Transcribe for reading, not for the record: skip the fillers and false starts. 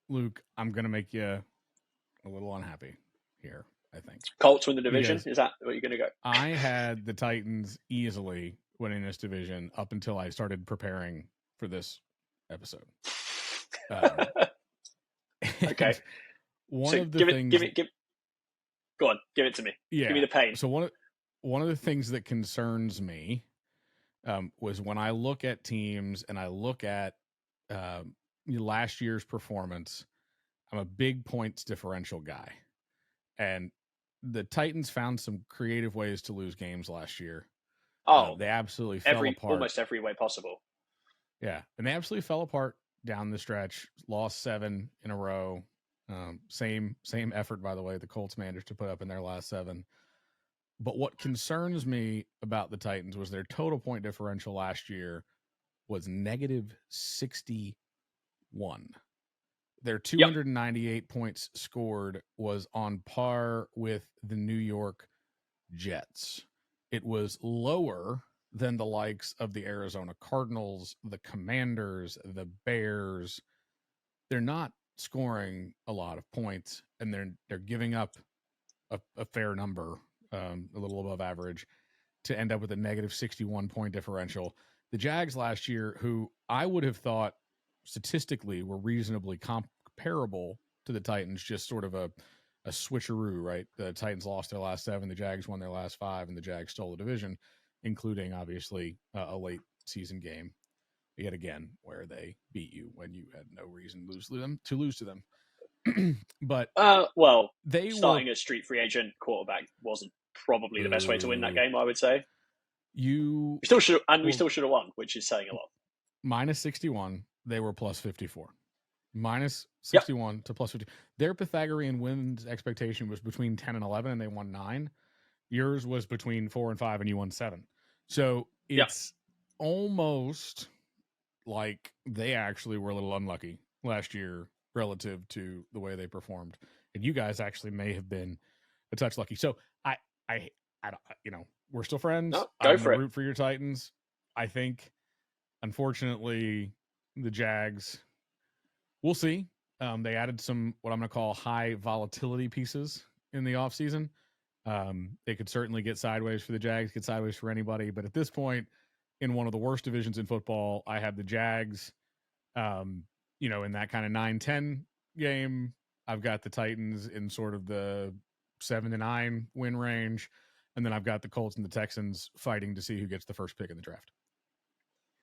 Luke, I'm going to make you a little unhappy here, I think. Colts win the division? Is that what you're going to go? I had the Titans easily winning this division up until I started preparing for this episode. Okay. One of the things... Go on, give it to me. Yeah. Give me the pain. So one of the things that concerns me was when I look at teams and I look at last year's performance, I'm a big points differential guy. And the Titans found some creative ways to lose games last year. They absolutely fell apart. Almost every way possible. Yeah, and they absolutely fell apart down the stretch. Lost 7 in a row. Same effort, by the way, the Colts managed to put up in their last 7. But what concerns me about the Titans was their total point differential last year was negative 61. Their 298 points scored was on par with the New York Jets. It was lower than the likes of the Arizona Cardinals, the Commanders, the Bears. They're not scoring a lot of points, and they're giving up a fair number, a little above average, to end up with a negative 61 point differential. The Jags last year, who I would have thought statistically were reasonably comparable to the Titans, just sort of a switcheroo, right? The Titans lost their last 7, the Jags won their last 5, and the Jags stole the division, including obviously a late season game yet again where they beat you when you had no reason to lose to them. But they starting a street free agent quarterback wasn't probably the best way to win that game, I would say. We still should have won, which is saying a lot. Minus 61, they were plus 54. Minus 61 to plus 50. Their Pythagorean wins expectation was between 10 and 11, and they won 9. Yours was between 4 and 5, and you won 7. So it's almost like they actually were a little unlucky last year relative to the way they performed, and you guys actually may have been a touch lucky. So I don't, we're still friends. No, go for it. Root for your Titans. I think, unfortunately, the Jags. We'll see. They added some what I'm going to call high volatility pieces in the offseason. They could certainly get sideways for the Jags, get sideways for anybody. But at this point, in one of the worst divisions in football, I have the Jags, in that kind of 9-10 game. I've got the Titans in sort of the 7-9 win range. And then I've got the Colts and the Texans fighting to see who gets the first pick in the draft.